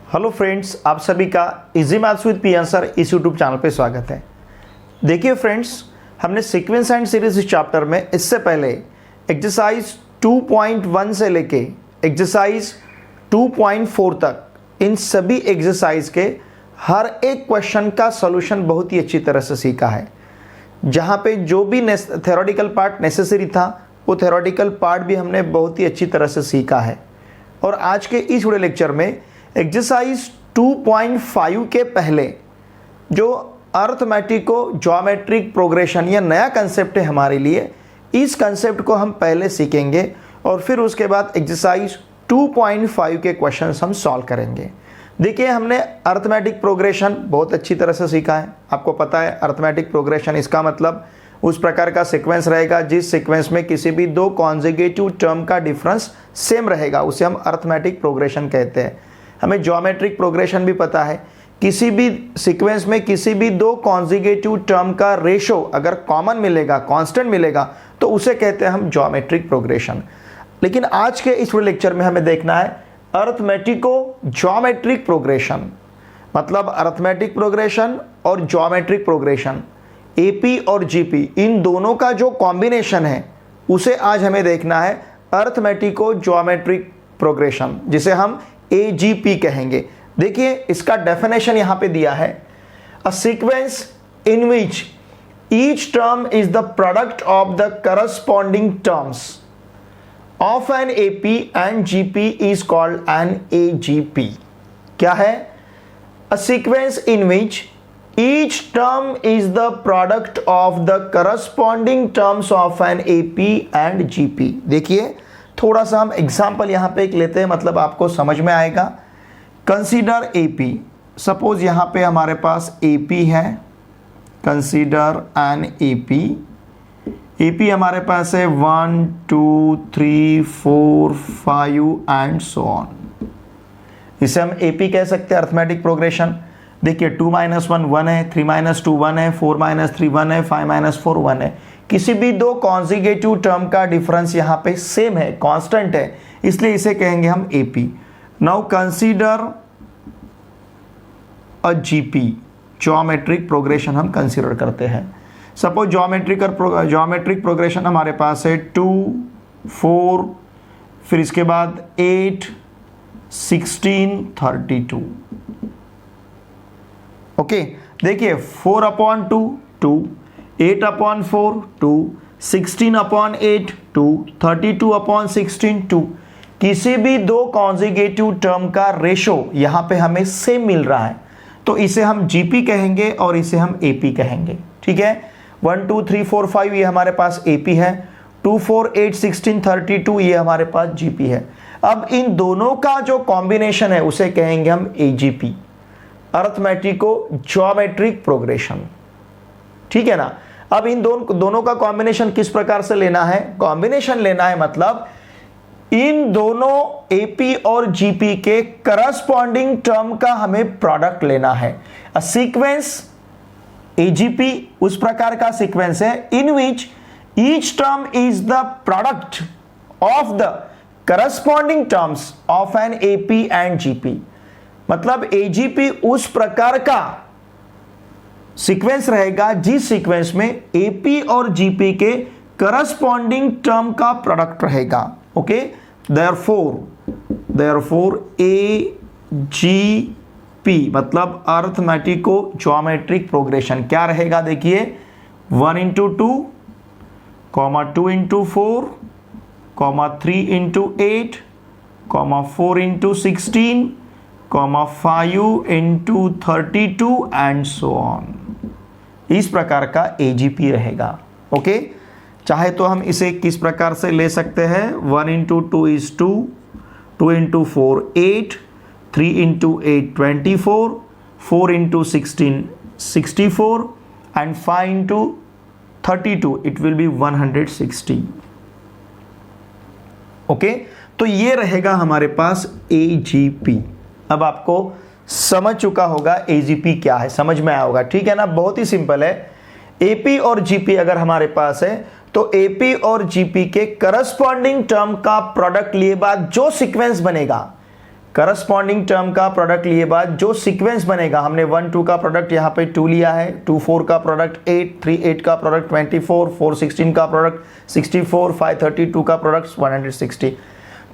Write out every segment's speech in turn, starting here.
Hello friends, आप सभी का easy maths with P answer इस यूट्यूब चैनल पे स्वागत है। देखिए फ्रेंड्स, हमने सीक्वेंस एंड सीरीज इस चैप्टर में इससे पहले एक्सरसाइज 2.1 से लेके एक्सरसाइज 2.4 तक इन सभी एक्सरसाइज के हर एक क्वेश्चन का सॉल्यूशन बहुत ही अच्छी तरह से सीखा है। जहाँ पे जो भी थ्योरेटिकल पार्ट नेसेसरी था वो थ्योरेटिकल पार्ट भी हमने बहुत ही अच्छी तरह से सीखा है। और आज के इस वीडियो लेक्चर में एक्सरसाइज 2.5 के पहले जो अर्थमेटिको ज्योमेट्रिक प्रोग्रेशन यह नया कंसेप्ट है हमारे लिए, इस कंसेप्ट को हम पहले सीखेंगे और फिर उसके बाद एक्सरसाइज 2.5 के क्वेश्चंस हम सॉल्व करेंगे। देखिए, हमने अर्थमेटिक प्रोग्रेशन बहुत अच्छी तरह से सीखा है। आपको पता है अर्थमेटिक प्रोग्रेशन इसका मतलब उस प्रकार का सीक्वेंस रहेगा जिस सीक्वेंस में किसी भी दो कॉन्जुगेटिव टर्म का डिफरेंस सेम रहेगा, उसे हम अर्थमेटिक प्रोग्रेशन कहते हैं। हमें ज्योमेट्रिक प्रोग्रेशन भी पता है, किसी भी सीक्वेंस में किसी भी दो कॉन्जुगेटिव टर्म का रेशो अगर कॉमन मिलेगा, कांस्टेंट मिलेगा, तो उसे कहते हैं हम ज्योमेट्रिक प्रोग्रेशन। लेकिन आज के इस लेक्चर में हमें देखना है अर्थमेटिको ज्योमेट्रिक प्रोग्रेशन, मतलब अर्थमेटिक प्रोग्रेशन और ज्योमेट्रिक प्रोग्रेशन, एपी और जीपी, इन दोनों का जो कॉम्बिनेशन है उसे आज हमें देखना है अर्थमेटिको ज्योमेट्रिक प्रोग्रेशन, जिसे हम AGP कहेंगे। देखिए, इसका डेफिनेशन यहां पे दिया है, a sequence in which each term is the product of the corresponding terms of an AP and GP is called an AGP। क्या है? A sequence in which each term is the product of the corresponding terms of an AP and GP। देखिए, थोड़ा सा हम example यहां पे एक लेते हैं, मतलब आपको समझ में आएगा। कंसीडर AP, सपोज यहां पे हमारे पास AP है, कंसीडर एन AP हमारे पास है 1 2 3 4 5 एंड सो ऑन। इसे हम AP कह सकते हैं अर्थमेटिक प्रोग्रेशन। देखिए, 2 - 1 1 है, 3 - 2 1 है, 4 - 3 1 है, 5 - 4 1 है। किसी भी दो कॉन्जुगेटिव टर्म का डिफरेंस यहां पे सेम है, कांस्टेंट है, इसलिए इसे कहेंगे हम AP। Now consider a GP, geometric progression हम कंसीडर करते हैं। सपोज ज्योमेट्रिक प्रोग्रेशन हमारे पास है 2 4, फिर इसके बाद 8 16 32। ओके, देखिए 4/2 2, 8/4 2, 16/8 2, 32/16 2। किसी भी दो कॉन्जुगेटिव टर्म का रेशो यहां पे हमें सेम मिल रहा है, तो इसे हम GP कहेंगे और इसे हम AP कहेंगे। ठीक है, 1 2 3 4 5 ये हमारे पास AP है, 2 4 8 16 32 ये हमारे पास GP है। अब इन दोनों का जो कॉम्बिनेशन है उसे कहेंगे हम AGP, अर्थमेटिको ज्योमेट्रिक प्रोग्रेशन। ठीक है ना। अब इन दोनों का कॉम्बिनेशन किस प्रकार से लेना है? कॉम्बिनेशन लेना है मतलब इन दोनों AP और GP के करस्पॉन्डिंग टर्म का हमें प्रोडक्ट लेना है। अ सीक्वेंस AGP उस प्रकार का सीक्वेंस है in which each term is the product of the corresponding terms of an AP and GP। मतलब AGP उस प्रकार का सीक्वेंस रहेगा जिस सीक्वेंस में AP और GP के करस्पॉन्डिंग टर्म का प्रोडक्ट रहेगा। ओके, देयरफॉर AGP मतलब अर्थमेटिको ज्योमेट्रिक प्रोग्रेशन क्या रहेगा? देखिए, 1 × 2, 2 × 4, 3 × 8, 4 × 16, 5 × 32 एंड सो ऑन। इस प्रकार का AGP रहेगा। ओके, चाहे तो हम इसे किस प्रकार से ले सकते हैं? 1 × 2 is 2, 2 × 4 8, 3 × 8 24, 4 × 16 64 and 5 × 32 it will be 160। Okay, तो ये रहेगा हमारे पास AGP। अब आपको समझ चुका होगा AGP क्या है, समझ में आया होगा। ठीक है ना, बहुत ही सिंपल है। AP और GP अगर हमारे पास है तो AP और GP के करस्पॉन्डिंग टर्म का प्रोडक्ट लिए बाद जो सीक्वेंस बनेगा करस्पॉन्डिंग टर्म का प्रोडक्ट लिए बाद जो सीक्वेंस बनेगा, हमने 1 2 का प्रोडक्ट यहाँ पे 2 लिया है, 2 4 का प्रोडक्ट 8, 3 8 का प्रोडक्ट 24, 4 16 का प्रोडक्ट 64, 5 32 का प्रोडक्ट 160।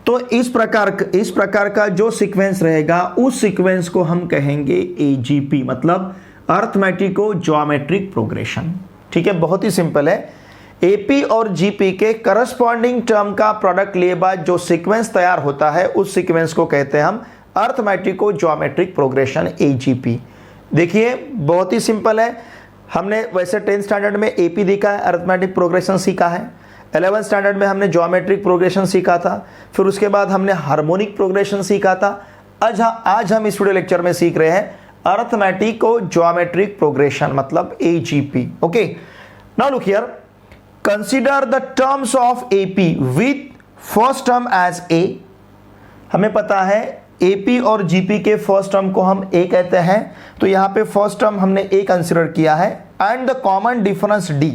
तो इस प्रकार का जो सीक्वेंस रहेगा उस सीक्वेंस को हम कहेंगे एजीपी, मतलब अर्थमेटिको ज्योमेट्रिक प्रोग्रेशन। ठीक है, बहुत ही सिंपल है। एपी और जीपी के करस्पॉन्डिंग टर्म का प्रोडक्ट लिए बाद जो सीक्वेंस तैयार होता है उस सीक्वेंस को कहते हैं हम अर्थमेटिको ज्योमेट्रिक प्रोग्रेशन, एजीपी। देखिए बहुत ही सिंपल है। हमने वैसे 10th स्टैंडर्ड में एपी देखा है, अर्थमेटिक प्रोग्रेशन सीखा है। 11th स्टैंडर्ड में हमने ज्योमेट्रिक प्रोग्रेशन सीखा था, फिर उसके बाद हमने हार्मोनिक प्रोग्रेशन सीखा था। आज हम इस वीडियो लेक्चर में सीख रहे हैं अर्थमेटिको ज्योमेट्रिक प्रोग्रेशन, मतलब AGP. Okay, now look here, consider the terms of AP with first term as a. हमें पता है एपी और जीपी के फर्स्ट टर्म को हम ए कहते हैं, तो यहां पे फर्स्ट टर्म हमने ए कंसीडर किया है, and the common difference D.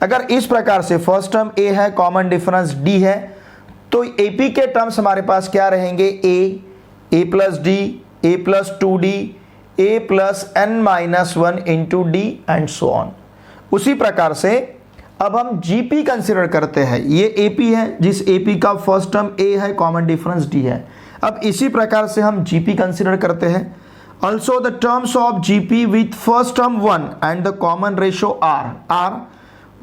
अगर इस प्रकार से फर्स्ट टर्म ए है, कॉमन डिफरेंस डी है, तो एपी के टर्म्स हमारे पास क्या रहेंगे, a plus d, a plus 2d, a plus n minus 1 into d and so on. उसी प्रकार से अब हम जीपी कंसिडर करते हैं। ये एपी है, जिस एपी का फर्स्ट टर्म ए है, कॉमन डिफरेंस डी है। अब इसी प्रकार से हम जीपी कंसिडर करते हैं। Also the terms of GP with first term 1 and the common ratio r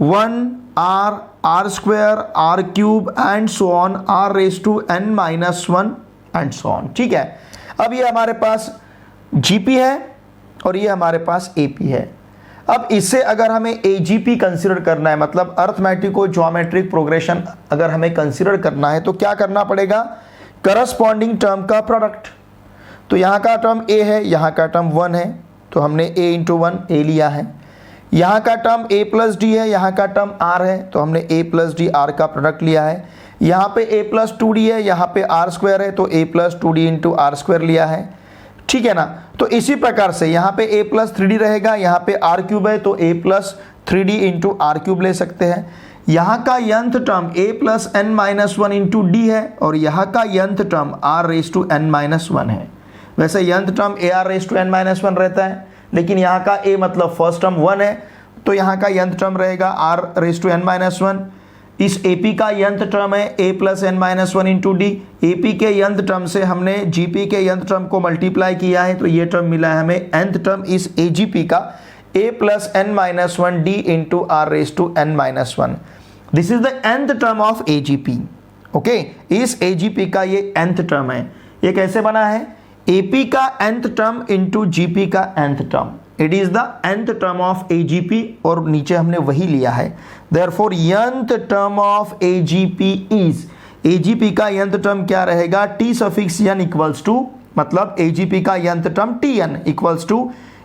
1 r square r cube and so on r raise to n minus 1 and so on. ठीक है, अब ये हमारे पास जीपी है और ये हमारे पास एपी है। अब इससे अगर हमें एजीपी कंसीडर करना है, मतलब अर्थमेटिको ज्योमेट्रिक प्रोग्रेशन अगर हमें कंसीडर करना है, तो क्या करना पड़ेगा, करस्पॉन्डिंग टर्म का प्रोडक्ट। तो यहाँ का टर्म ए है, यहाँ का टर्म 1 है, तो हमने a इंटू 1 ए लिया है। यहाँ का टर्म a प्लस डी है, यहाँ का टर्म r है, तो हमने a प्लस डी r का प्रोडक्ट लिया है। यहाँ पे a प्लस 2d है, यहाँ पे r स्क्वायर है, तो a plus 2d into r square लिया है। ठीक है ना, तो इसी प्रकार से यहाँ पे a प्लस 3d रहेगा, यहाँ पे r क्यूब है, तो a plus 3d into r cube ले सकते हैं। यहाँ का nth term a plus n minus 1 into d है, और यहाँ का nth term r raise to n minus 1 है। वैसे nth term a r raise to n minus 1 रहता है, लेकिन यहाँ का a मतलब फर्स्ट टर्म 1 है, तो यहाँ का यंथ टर्म रहेगा r raise to n minus 1। इस AP का यंथ टर्म है a plus n minus 1 into d. AP के यंथ टर्म से हमने GP के यंथ टर्म को मल्टीप्लाई किया है, तो ये टर्म मिला है हमें nth टर्म इस AGP का a plus n minus 1 d into r raise to n minus 1। This is the nth term of AGP। Okay, इस AGP का ये nth टर्म है। ये कैसे बना है, AP का nth टर्म इंटू GP का nth term, it is the nth term of AGP, और नीचे हमने वही लिया है। Therefore nth term of AGP is, AGP का nth टर्म क्या रहेगा, t suffix n equals to, मतलब AGP का nth term tn equals to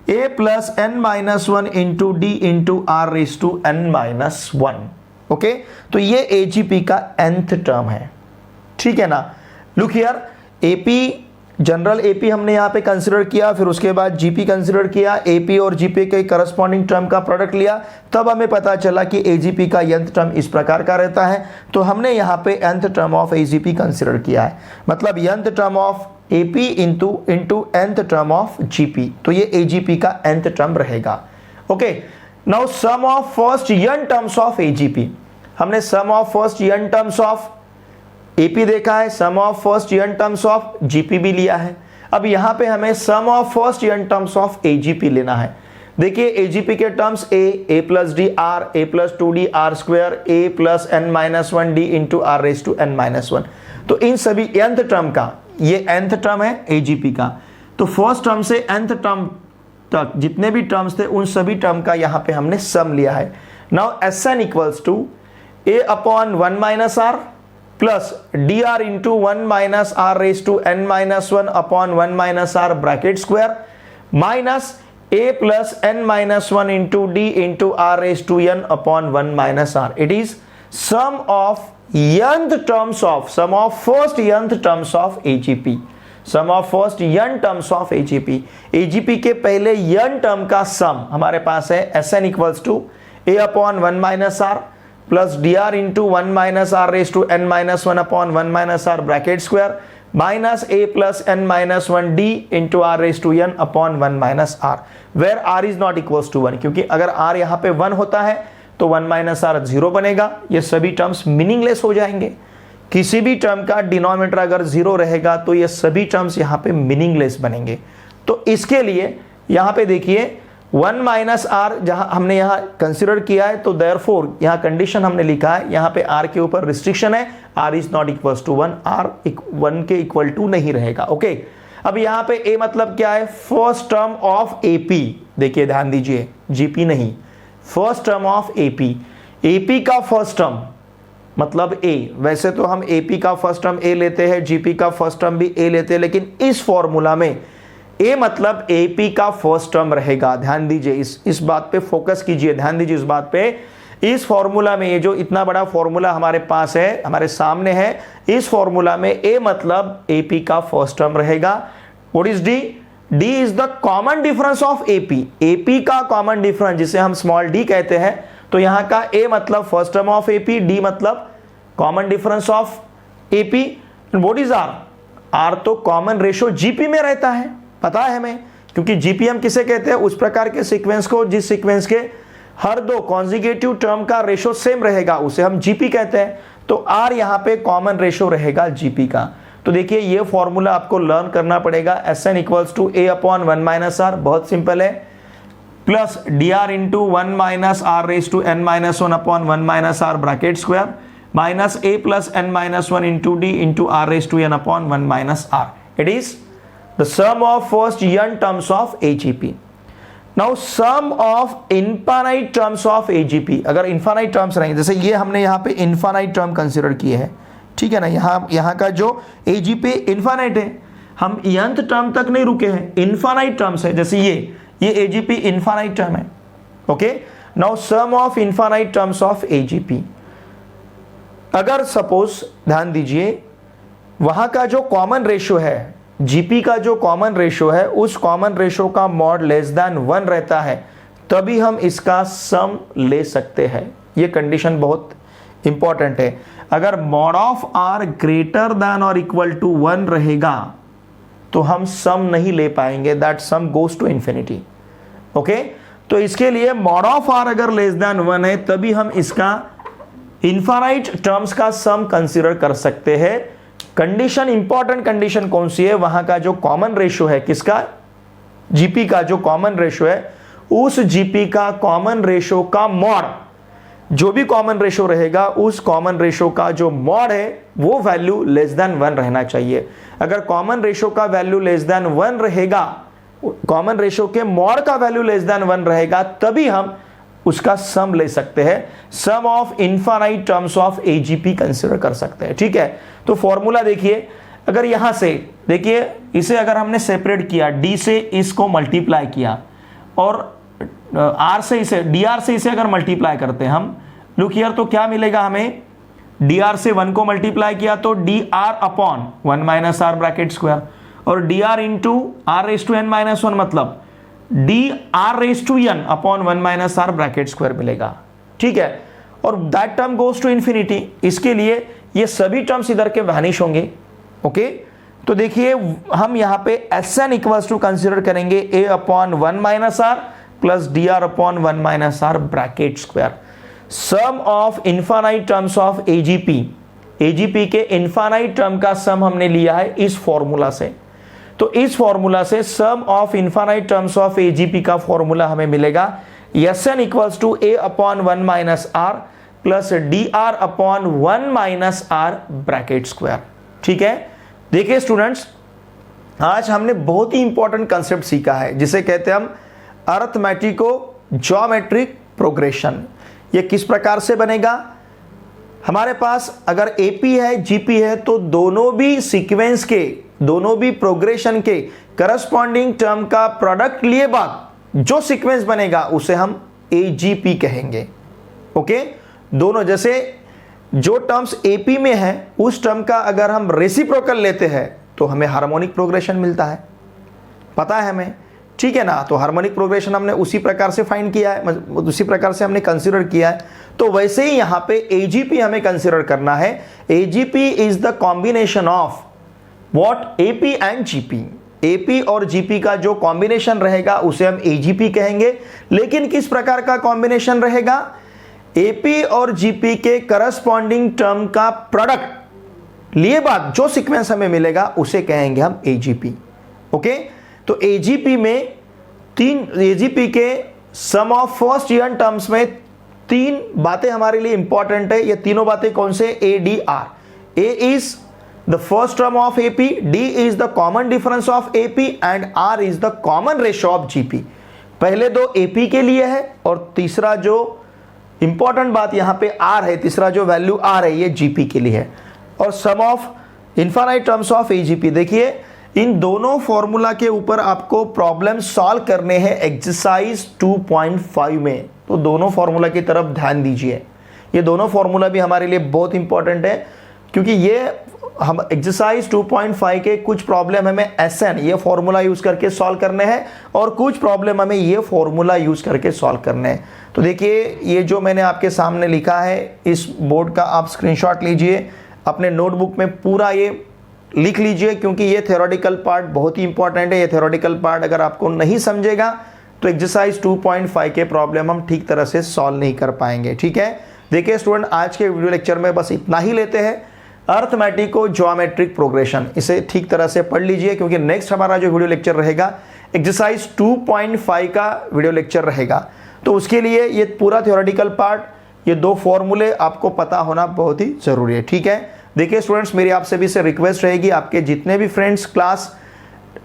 a plus n minus 1 into d into r raise to n minus 1। Okay, तो ये AGP का nth term है। ठीक है ना, look here, AP general AP हमने यहाँ पे कंसिडर किया, फिर उसके बाद जीपी कंसिडर किया, एपी और जीपी के करस्पॉन्डिंग टर्म का प्रोडक्ट लिया, तब हमें पता चला कि एजीपी का यंथ टर्म इस प्रकार का रहता है, तो हमने यहाँ पे nth term of AGP consider किया है, मतलब nth term of AP into nth term of GP, तो ये एजीपी का nth टर्म रहेगा। Okay, now sum of first n terms of AGP. हमने sum of first n terms of AP देखा है, sum of first n terms of GP भी लिया है। अब यहाँ पे हमें sum of first n terms of AGP लेना है। देखिए एजीपी के terms a plus d r, a plus 2d r square, a plus n minus 1 d into r raise to n minus 1। तो इन सभी nth टर्म का, ये nth term है AGP का, तो फर्स्ट टर्म से nth टर्म तक जितने भी टर्म्स थे उन सभी टर्म का यहाँ पे हमने सम लिया है। Now Sn equals to a upon 1 minus r plus d r into 1 minus r raise to n minus 1 upon 1 minus r bracket square, minus a plus n minus 1 into d into r raise to n upon 1 minus r. It is sum of nth terms of, sum of first nth terms of AGP, sum of first n terms of AGP। AGP के पहले n term का सम हमारे पास है Sn equals to a upon 1 minus r plus d r into 1 minus r raise to n minus 1 upon 1 minus r bracket square, minus a plus n minus one d into r raise to n upon one minus r, where r is not equals to one, क्योंकि अगर are यहाँ पे one होता है तो one minus are zero बनेगा, ये सभी टर्म्स मीनिंगलेस हो जाएंगे। किसी भी टर्म का डिनोमिनेटर अगर जीरो रहेगा तो ये सभी टर्म्स यहाँ पे मीनिंगलेस बनेंगे। तो इसके लिए यहाँ पे देखिए वन माइनस आर जहाँ हमने यहाँ कंसिडर किया है, तो देयरफॉर यहाँ कंडीशन हमने लिखा है, यहाँ पे आर के ऊपर रिस्ट्रिक्शन है, r is not equals to one, r one के इक्वल टू नहीं रहेगा। ओके, अब यहाँ पे ए मतलब क्या है, फर्स्ट टर्म ऑफ एपी, देखिए ध्यान दीजिए, जीपी नहीं, first term of AP, AP का फर्स्ट टर्म मतलब ए। वैसे तो हम एपी का फर्स्ट टर्म ए लेते हैं, जीपी का फर्स्ट टर्म भी ए लेते हैं, लेकिन इस फॉर्मूला में ए मतलब एपी का फर्स्ट टर्म रहेगा। ध्यान दीजिए, इस बात पे फोकस कीजिए, ध्यान दीजिए इस बात पे। इस फॉर्मूला में, ये जो इतना बड़ा फॉर्मूला हमारे पास है, हमारे सामने है, इस फॉर्मूला में ए मतलब एपी का फर्स्ट टर्म रहेगा। What is D? D is the common difference of AP, AP का कॉमन डिफरेंस जिसे हम स्मॉल डी कहते हैं। तो यहां का ए मतलब first term of AP, d मतलब common difference of AP. What is r? R तो कॉमन रेशो जीपी में रहता है, पता है हमें, क्योंकि जीपी हम किसे कहते हैं, उस प्रकार के सीक्वेंस को जिस सीक्वेंस के हर दो कॉन्जिगेटिव टर्म का रेशो सेम रहेगा, उसे हम जीपी कहते हैं। तो आर यहाँ पे कॉमन रेशो रहेगा जीपी का। तो देखिए ये फॉर्मूला आपको लर्न करना पड़ेगा, S n equals to a upon one minus r, बहुत सिंपल है, plus d r into one minus r raise to n minus one upon one minus r bracket square, minus a plus n minus one into d into r raise to n upon one minus r. It is the sum of first n terms of AGP. Now sum of infinite terms of AGP, अगर infinite terms रहेंगे, जैसे ये हमने यहाँ पे infinite term consider किए हैं, ठीक है ना, यहाँ का जो AGP infinite है, हम nth term तक नहीं रुके हैं, infinite terms है, जैसे ये AGP infinite term है। Okay, now sum of infinite terms of AGP, अगर सपोज ध्यान दीजिए वहां का जो कॉमन रेशो है, जीपी का जो कॉमन रेशो है, उस कॉमन रेशो का मॉड लेस देन वन रहता है, तभी हम इसका सम ले सकते हैं। ये कंडीशन बहुत इंपॉर्टेंट है। अगर mod of r greater than और इक्वल टू वन रहेगा तो हम सम नहीं ले पाएंगे, that sum goes to infinity. Okay, तो इसके लिए मॉड ऑफ आर अगर लेस देन वन है तभी हम इसका इनफाइनाइट टर्म्स का सम कंसीडर कर सकते हैं। कंडीशन, इंपॉर्टेंट कंडीशन कौन सी है, वहां का जो कॉमन रेशो है, किसका, जीपी का जो कॉमन रेशो है, उस जीपी का कॉमन रेशो का मॉड, जो भी कॉमन रेशो रहेगा उस कॉमन रेशो का जो मॉड है वो वैल्यू लेस देन वन रहना चाहिए। अगर कॉमन रेशो का वैल्यू लेस देन वन रहेगा, कॉमन रेशो के मॉड का वैल्यू लेस देन वन रहेगा, तभी हम उसका सम ले सकते हैं, sum of infinite terms of AGP consider कर सकते हैं। ठीक है, तो फॉर्मूला देखिए, अगर यहां से देखिए, इसे अगर हमने सेपरेट किया, डी से इसको मल्टीप्लाई किया और आर से इसे, डी आर से इसे अगर मल्टीप्लाई करते हैं हम, लुक हियर, तो क्या मिलेगा हमें, डी आर से वन को मल्टीप्लाई किया तो d r upon one minus r bracket square, और d r into r raise to n minus one मतलब d r raise to n upon one minus r bracket square मिलेगा। ठीक है, और that term goes to infinity. इसके लिए ये सभी टर्म्स इधर के वैनिश होंगे। ओके, तो देखिए हम यहां पे s n equals to consider करेंगे a upon one minus r plus d r upon one minus r bracket square. Sum of infinite terms of AGP, AGP के इनफाइनाइट टर्म का सम हमने लिया है इस फॉर्मूला से। तो इस फॉर्मूला से sum of infinite terms of AGP का फॉर्मूला हमें मिलेगा s n equals to a upon one minus r plus d r upon one minus r bracket square. ठीक है, देखिए स्टूडेंट्स, आज हमने बहुत ही इंपॉर्टेंट कंसेप्ट सीखा है जिसे कहते हैं हम अरिथमेटिको ज्योमेट्रिक प्रोग्रेशन। ये किस प्रकार से बनेगा, हमारे पास अगर एपी है जीपी है तो दोनों भी सीक्वेंस के, दोनों भी प्रोग्रेशन के करस्पॉन्डिंग टर्म का प्रोडक्ट लिए बाद जो सीक्वेंस बनेगा उसे हम एजीपी कहेंगे। ओके, दोनों, जैसे जो टर्म्स एपी में है उस टर्म का अगर हम रेसिप्रोकल लेते हैं तो हमें हार्मोनिक प्रोग्रेशन मिलता है, पता है हमें। ठीक है ना, तो हार्मोनिक प्रोग्रेशन हमने उसी प्रकार से फाइंड किया है, उसी प्रकार से हमने कंसीडर किया है। तो वैसे ही यहां पे एजीपी हमें कंसीडर करना है। AGP is the combination of what AP and GP, AP और जीपी का जो कॉम्बिनेशन रहेगा उसे हम एजीपी कहेंगे। लेकिन किस प्रकार का कॉम्बिनेशन रहेगा? एपी और जीपी के करस्पॉन्डिंग टर्म का प्रोडक्ट लिए बाद जो सीक्वेंस हमें मिलेगा उसे कहेंगे हम एजीपी। ओके, तो एजीपी में एजीपी के सम ऑफ फर्स्ट ईयर टर्म्स में तीन बातें हमारे लिए इंपॉर्टेंट है। ये तीनों बातें कौन से? A d r. A is the first term of AP, d is the common difference of AP and r is the common ratio of GP. पहले दो एपी के लिए है और तीसरा जो इंपॉर्टेंट बात यहां पे आर है, तीसरा जो वैल्यू आर है ये जीपी के लिए है। और sum of infinite terms of AGP. देखिए इन दोनों फॉर्मूला के ऊपर आपको प्रॉब्लम सॉल्व करने हैं एक्सरसाइज 2.5 में, तो दोनों फॉर्मूला की तरफ ध्यान दीजिए। ये दोनों फॉर्मूला भी हमारे लिए बहुत इंपॉर्टेंट है क्योंकि ये हम एक्सरसाइज 2.5 के कुछ प्रॉब्लम हमें एसएन ये फॉर्मूला यूज करके सॉल्व करने हैं और कुछ प्रॉब्लम हमें ये फॉर्मूला यूज करके सॉल्व करने हैं। तो देखिए ये जो मैंने आपके सामने लिखा है इस बोर्ड का आप स्क्रीनशॉट लीजिए, अपने नोटबुक में पूरा ये लिख लीजिए क्योंकि ये थ्योरेटिकल पार्ट बहुत ही इंपॉर्टेंट है। ये थ्योरेटिकल पार्ट अगर आपको नहीं समझेगा तो एक्सरसाइज 2.5 के प्रॉब्लम हम ठीक तरह से सॉल्व नहीं कर पाएंगे। ठीक है, देखिए स्टूडेंट आज के वीडियो लेक्चर में बस इतना ही लेते हैं। अर्थमेटिक और ज्योमेट्रिक प्रोग्रेशन इसे ठीक तरह से पढ़ लीजिए क्योंकि नेक्स्ट हमारा जो वीडियो लेक्चर रहेगा एक्सरसाइज 2.5 का वीडियो लेक्चर रहेगा। तो उसके लिए ये पूरा थ्योरेटिकल पार्ट, ये दो फॉर्मूले आपको पता होना बहुत ही जरूरी है। ठीक है, देखिए स्टूडेंट्स मेरी आप सभी से रिक्वेस्ट रहेगी, आपके जितने भी फ्रेंड्स क्लास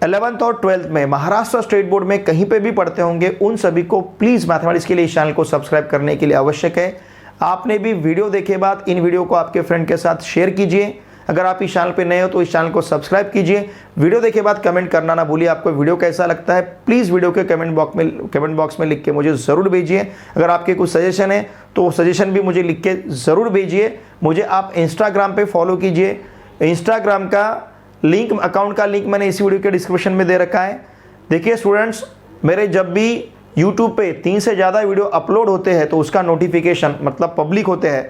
11th और 12th में महाराष्ट्र स्टेट बोर्ड में कहीं पे भी पढ़ते होंगे उन सभी को प्लीज़ मैथमेटिक्स के लिए इस चैनल को सब्सक्राइब करने के लिए आवश्यक है। आपने भी वीडियो देखे बाद इन वीडियो को आपके फ्रेंड के साथ शेयर कीजिए। अगर आप इस चैनल पे नए हो तो इस चैनल को सब्सक्राइब कीजिए। वीडियो देखे बाद कमेंट करना ना भूलिए, आपको वीडियो कैसा लगता है प्लीज़ वीडियो के कमेंट बॉक्स में लिख के मुझे ज़रूर भेजिए। अगर आपके कुछ सजेशन है तो सजेशन भी मुझे लिख के ज़रूर भेजिए। मुझे आप इंस्टाग्राम पे फॉलो कीजिए, इंस्टाग्राम का लिंक, अकाउंट का लिंक मैंने इसी वीडियो के डिस्क्रिप्शन में दे रखा है। देखिए स्टूडेंट्स मेरे जब भी यूट्यूब पे 3 से ज़्यादा वीडियो अपलोड होते हैं तो उसका नोटिफिकेशन मतलब पब्लिक होते हैं,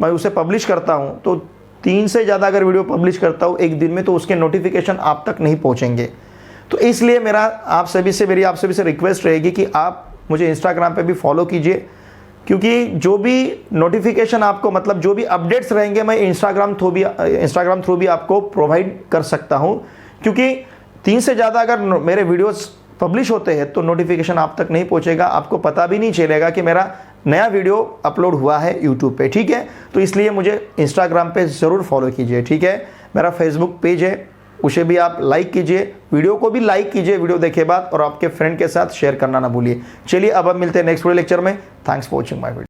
मैं उसे पब्लिश करता हूँ, तो 3 से ज़्यादा अगर वीडियो पब्लिश करता हूँ एक दिन में तो उसके नोटिफिकेशन आप तक नहीं पहुँचेंगे। तो इसलिए मेरी आप सभी से रिक्वेस्ट रहेगी कि आप मुझे इंस्टाग्राम पे भी फॉलो कीजिए क्योंकि जो भी नोटिफिकेशन आपको मतलब जो भी अपडेट्स रहेंगे मैं इंस्टाग्राम थ्रू भी आपको प्रोवाइड कर सकता हूँ क्योंकि 3 से ज़्यादा अगर मेरे वीडियोस पब्लिश होते हैं तो नोटिफिकेशन आप तक नहीं पहुँचेगा, आपको पता भी नहीं चलेगा कि मेरा नया वीडियो अपलोड हुआ है यूट्यूब पे। ठीक है, तो इसलिए मुझे इंस्टाग्राम पे ज़रूर फॉलो कीजिए। ठीक है, मेरा फेसबुक पेज है उसे भी आप लाइक कीजिए, वीडियो को भी लाइक कीजिए वीडियो देखे बाद और आपके फ्रेंड के साथ शेयर करना ना भूलिए। चलिए अब मिलते हैं नेक्स्ट वीडियो लेक्चर में। Thanks for watching my video.